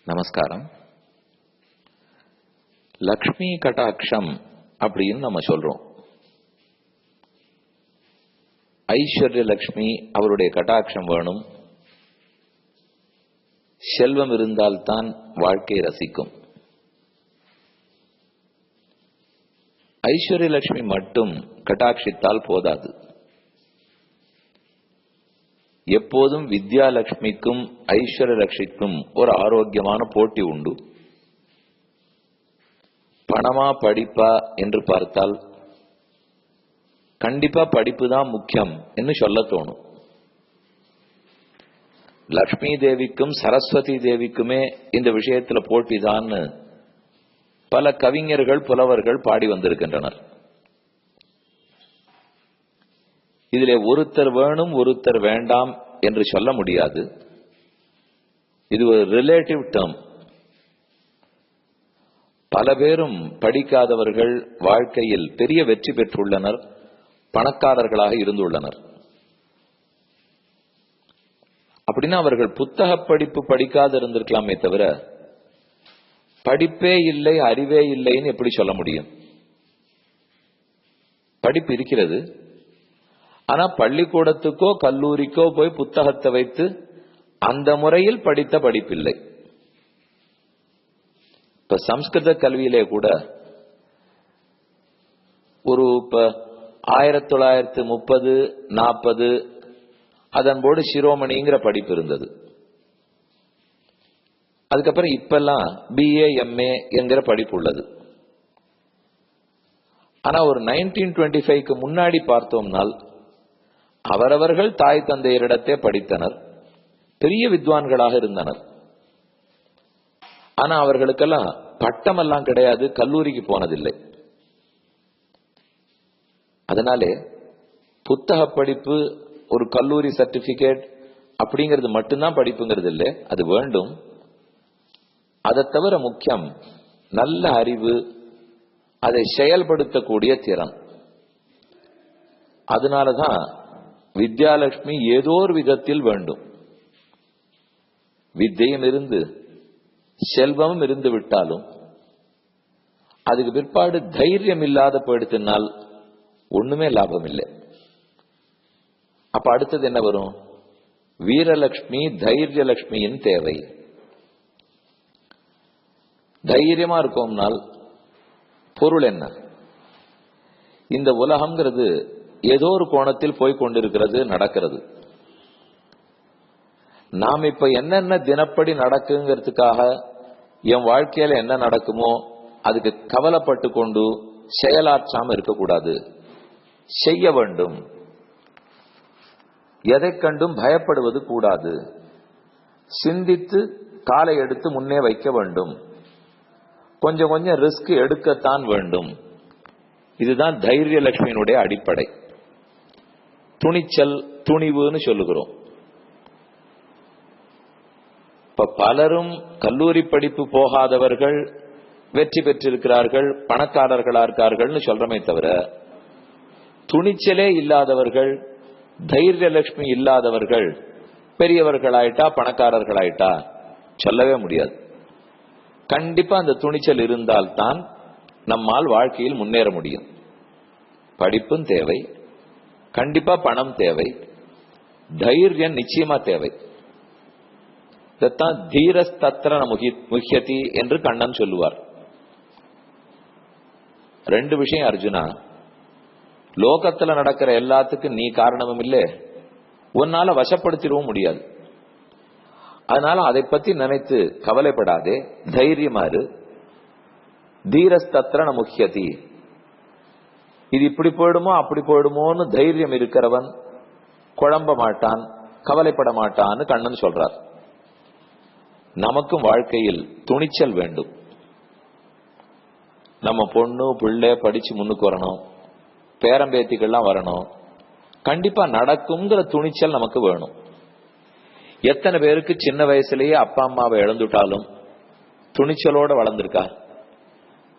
நமஸ்காரம். லக்ஷ்மி கடாட்சம் அப்படின்னு நம்ம சொல்றோம். ஐஸ்வர்ய லக்ஷ்மி அவருடைய கடாட்சம் வேணும். செல்வம் இருந்தால்தான் வாழ்க்கை ரசிக்கும். ஐஸ்வர்ய லட்சுமி மட்டும் கடாட்சித்தால் போதாது. எப்போதும் வித்யாலட்சுமிக்கும் ஐஸ்வர்ய லட்சுமிக்கும் ஒரு ஆரோக்கியமான போட்டி உண்டு. பணமா படிப்பா என்று பார்த்தால் கண்டிப்பா படிப்பு தான் முக்கியம் என்று சொல்ல தோணும். லக்ஷ்மி தேவிக்கும் சரஸ்வதி தேவிக்குமே இந்த விஷயத்துல போட்டிதான் பல கவிஞர்கள் புலவர்கள் பாடி வந்திருக்கின்றனர். இதிலே ஒருத்தர் வேணும் ஒருத்தர் வேண்டாம் என்று சொல்ல முடியாது. இது ஒரு ரிலேட்டிவ் டேர்ம். பல பேரும் படிக்காதவர்கள் வாழ்க்கையில் பெரிய வெற்றி பெற்றுள்ளனர், பணக்காரர்களாக இருந்துள்ளனர். அப்படின்னா அவர்கள் புத்தக படிப்பு படிக்காத இருந்திருக்கலாமே தவிர படிப்பே இல்லை அறிவே இல்லைன்னு எப்படி சொல்ல முடியும்? படிப்பு இருக்கிறது. ஆனா பள்ளிக்கூடத்துக்கோ கல்லூரிக்கோ போய் புத்தகத்தை வைத்து அந்த முறையில் படித்த படிப்பில்லை. இப்ப சம்ஸ்கிருத கல்வியிலே கூட ஒரு 1930-40 அதன்போடு சிரோமணிங்கிற படிப்பு இருந்தது. அதுக்கப்புறம் இப்பெல்லாம் BA MA என்கிற படிப்பு உள்ளது. ஆனா ஒரு 1925க்கு முன்னாடி பார்த்தோம்னால் அவரவர்கள் தாய் தந்தையரிடத்தே படித்தனர், பெரிய வித்வான்களாக இருந்தனர். ஆனா அவர்களுக்கெல்லாம் பட்டமெல்லாம் கிடையாது, கல்லூரிக்கு போனதில்லை. அதனாலே புத்தக படிப்பு ஒரு கல்லூரி சர்டிபிகேட் அப்படிங்கிறது மட்டும்தான் படிப்புங்கிறது இல்லை, அது வேண்டும். அதை தவிர முக்கியம் நல்ல அறிவு, அதை செயல்படுத்தக்கூடிய திறன். அதனாலதான் வித்யாலட்சுமி ஏதோ ஒரு விதத்தில் வேண்டும். வித்தையும் இருந்து செல்வமும் இருந்து விட்டாலும் அதுக்கு பிற்பாடு தைரியம் இல்லாத போயிடுத்தினால் ஒண்ணுமே லாபம் இல்லை. அப்ப அடுத்தது என்ன வரும்? வீரலட்சுமி தைரியலட்சுமியின் தேவை. தைரியமா இருக்கோம்னால் பொருள் என்ன? இந்த உலகம்ங்கிறது ஏதோ ஒரு கோணத்தில் போய்கொண்டிருக்கிறது, நடக்கிறது. நாம் இப்ப என்னென்ன தினப்படி நடக்குங்கிறதுக்காக என் வாழ்க்கையில என்ன நடக்குமோ அதுக்கு கவலைப்பட்டு கொண்டு செயலாற்றாம இருக்கக்கூடாது, செய்ய வேண்டும். எதை கண்டும் பயப்படுவது கூடாது. சிந்தித்து காலை எடுத்து முன்னே வைக்க வேண்டும். கொஞ்சம் கொஞ்சம் ரிஸ்க் எடுக்கத்தான் வேண்டும். இதுதான் தைரிய லட்சுமியினுடைய அடிப்படை. துணிச்சல், துணிவுன்னு சொல்லுகிறோம். இப்ப பலரும் கல்லூரி படிப்பு போகாதவர்கள் வெற்றி பெற்றிருக்கிறார்கள், பணக்காரர்களா இருக்கார்கள்னு சொல்றமே தவிர துணிச்சலே இல்லாதவர்கள், தைரிய லட்சுமி இல்லாதவர்கள் பெரியவர்களாயிட்டா பணக்காரர்களாயிட்டா சொல்லவே முடியாது. கண்டிப்பா அந்த துணிச்சல் இருந்தால்தான் நம்மால் வாழ்க்கையில் முன்னேற முடியும். படிப்பும் தேவை, கண்டிப்பா பணம் தேவை, தைரியம் நிச்சயமா தேவை. இதைத்தான் தீரஸ்தத்ர முஹ்யதி என்று கண்ணன் சொல்லுவார். ரெண்டு விஷயம் அர்ஜுனா, லோகத்துல நடக்கிற எல்லாத்துக்கும் நீ காரணமும் இல்லை, உன்னால வசப்படுத்திடவும் முடியாது. அதனால அதை பத்தி நினைத்து கவலைப்படாதே, தைரியமாறு. தீரஸ்தத்ர முஹ்யதி, இது இப்படி போயிடுமோ அப்படி போயிடுமோன்னு தைரியம் இருக்கிறவன் குழம்ப மாட்டான், கவலைப்பட மாட்டான்னு கண்ணன் சொல்றார். நமக்கும் வாழ்க்கையில் துணிச்சல் வேண்டும். நம்ம பொண்ணு பிள்ளை படிச்சு முன்னுக்கு வரணும், பேரம்பேத்திகள்லாம் வரணும், கண்டிப்பா நடக்குங்கிற துணிச்சல் நமக்கு வேணும். எத்தனை பேருக்கு சின்ன வயசுலயே அப்பா அம்மாவை இழந்துட்டாலும் துணிச்சலோட வளர்ந்திருக்கா?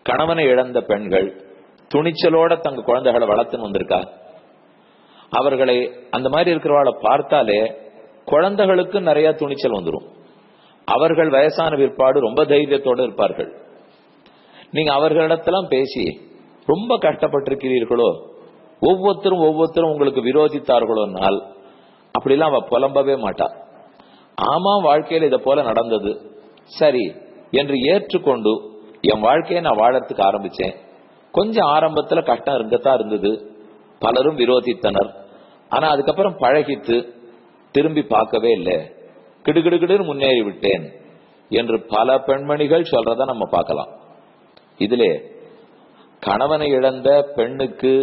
கணவனை இழந்த பெண்கள் துணிச்சலோட தங்க குழந்தைகளை வளர்த்துன்னு வந்திருக்கா? அவர்களை அந்த மாதிரி இருக்கிறவளை பார்த்தாலே குழந்தைகளுக்கு நிறைய துணிச்சல் வந்துடும். அவர்கள் வயசான பிற்பாடு ரொம்ப தைரியத்தோடு இருப்பார்கள். நீங்க அவர்களிடத்தெல்லாம் பேசி ரொம்ப கஷ்டப்பட்டிருக்கிறீர்களோ, ஒவ்வொருத்தரும் உங்களுக்கு விரோதித்தார்களோனால் அப்படிலாம் அவ புலம்பவே மாட்டா. ஆமா, வாழ்க்கையில் இதை போல நடந்தது, சரி என்று ஏற்றுக்கொண்டு என் வாழ்க்கையை நான் வாழறதுக்கு ஆரம்பிச்சேன். கொஞ்சம் ஆரம்பத்துல கஷ்டம் இருக்கத்தான் இருந்தது, பலரும் விரோதித்தனர். ஆனா அதுக்கப்புறம் பழகித்து திரும்பி பார்க்கவே இல்லை, கிடுகிடுகிடுன்னு முன்னேறி விட்டேன் என்று பல பெண்மணிகள் சொல்றத நம்ம பார்க்கலாம். இதிலே கணவனை இழந்த பெண்ணுக்கு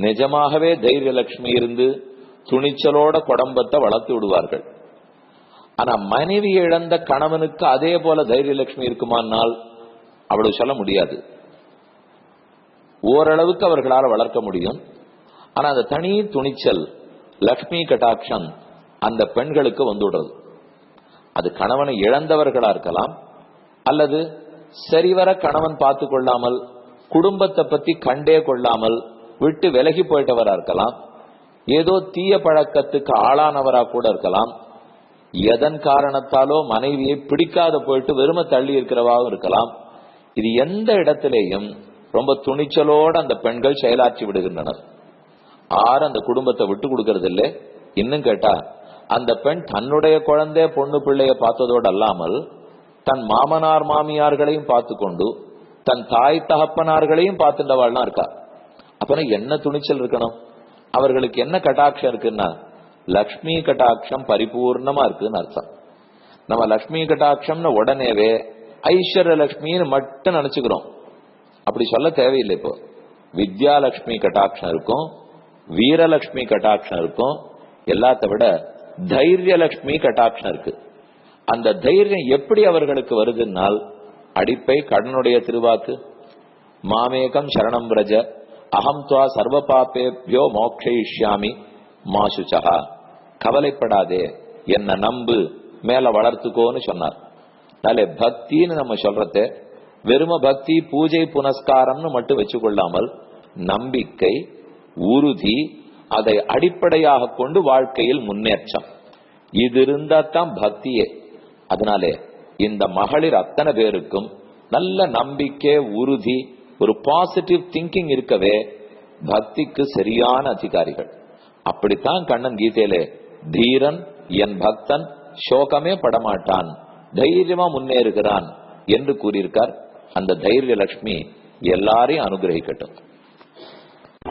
நிஜமாகவே தைரியலட்சுமி இருந்து துணிச்சலோட குடும்பத்தை வளர்த்து விடுவார்கள். ஆனா மனைவி இழந்த கணவனுக்கு அதே போல தைரியலட்சுமி இருக்குமானால் அவ்வளவு சொல்ல முடியாது. ஓரளவுக்கு அவர்களால் வளர்க்க முடியும். ஆனா அந்த தனி துணிச்சல், லக்ஷ்மி கட்டாட்சம் அந்த பெண்களுக்கு வந்துடுறது. அது கணவனை இழந்தவர்களா இருக்கலாம், அல்லது சரிவர கணவன் பார்த்து கொள்ளாமல் குடும்பத்தை பத்தி கண்டே கொள்ளாமல் விட்டு விலகி போயிட்டவரா இருக்கலாம், ஏதோ தீய பழக்கத்துக்கு ஆளானவரா கூட இருக்கலாம், எதன் காரணத்தாலோ மனைவியை பிடிக்காத போயிட்டு வெறும தள்ளி இருக்கிறவாவும் இருக்கலாம். இது எந்த இடத்திலேயும் ரொம்ப துணிச்சலோடு அந்த பெண்கள் செயலாற்றி விடுகின்றனர். ஆறு அந்த குடும்பத்தை விட்டு கொடுக்கறது இல்லை. இன்னும் கேட்டா அந்த பெண் தன்னுடைய குழந்தை பொண்ணு பிள்ளைய பார்த்ததோடு அல்லாமல் தன் மாமனார் மாமியார்களையும் பார்த்து கொண்டு தன் தாய் தகப்பனார்களையும் பார்த்துட்டவாள்லாம் இருக்கா. அப்பனா என்ன துணிச்சல் இருக்கணும், அவர்களுக்கு என்ன கட்டாட்சம் இருக்குன்னா லக்ஷ்மி கட்டாட்சம் பரிபூர்ணமா இருக்குன்னு அர்த்தம். நம்ம லக்ஷ்மி கட்டாட்சம்னு உடனேவே ஐஸ்வர்ய லட்சுமின்னு மட்டும் நினைச்சுக்கிறோம். அப்படி சொல்ல தேவையில்லை. இப்போ வித்யாலட்சுமி கட்டாட்சம் இருக்கும், வீரலட்சுமி கட்டாட்சம் இருக்கும், எல்லாத்த விட தைரியலட்சுமி கட்டாட்சம் இருக்கு. அந்த தைரியம் எப்படி அவர்களுக்கு வருதுன்னால் அடிப்பை கடனுடைய திருவாக்கு, மாமேகம் சரணம் பிரஜ அகம் துவா சர்வ பாப்பேபியோ மோக்ஷயிஷ்யாமி மாசுச்சகா, கவலைப்படாதே என்ன நம்பு மேல வளர்த்துக்கோன்னு சொன்னார். அதனால பக்தின்னு நம்ம சொல்றத வெறும பக்தி பூஜை புனஸ்காரம்னு மட்டும் வச்சு கொள்ளாமல் நம்பிக்கை, உறுதி, அதை அடிப்படையாக கொண்டு வாழ்க்கையில் முன்னேற்றம், இது இருந்தா தான் பக்தியே. அதனாலே இந்த மகளிர் அத்தனை பேருக்கும் நல்ல நம்பிக்கை, உறுதி, ஒரு பாசிட்டிவ் திங்கிங் இருக்கவே பக்திக்கு சரியான அதிகாரிகள். அப்படித்தான் கண்ணன் கீதையிலே தீரன் என் பக்தன் சோகமே படமாட்டான், தைரியமா முன்னேறுகிறான் என்று கூறியிருக்கார். அந்த தைரிய லட்சுமி எல்லாரையும் அனுகிரகிக்கட்டும்.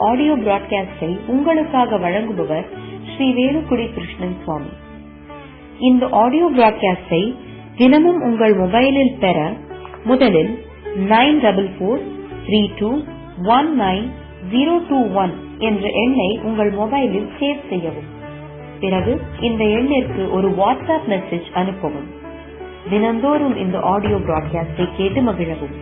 ஆடியோ பிராட்காஸ்டை உங்களுக்காக வழங்குபவர் ஸ்ரீ வேலுக்குடி கிருஷ்ணன் சுவாமி. இந்த ஆடியோ பிராட்காஸ்டை தினமும் உங்கள் மொபைலில் பெற முதலில் 9443219021 என்ற எண்ணை உங்கள் மொபைலில் சேவ் செய்யவும். பிறகு இந்த எண்ணிற்கு ஒரு வாட்ஸ்அப் மெசேஜ் அனுப்பவும். தினந்தோறும் இந்த ஆடியோ பிராட்காஸ்டை கேட்டு மகிழவும்.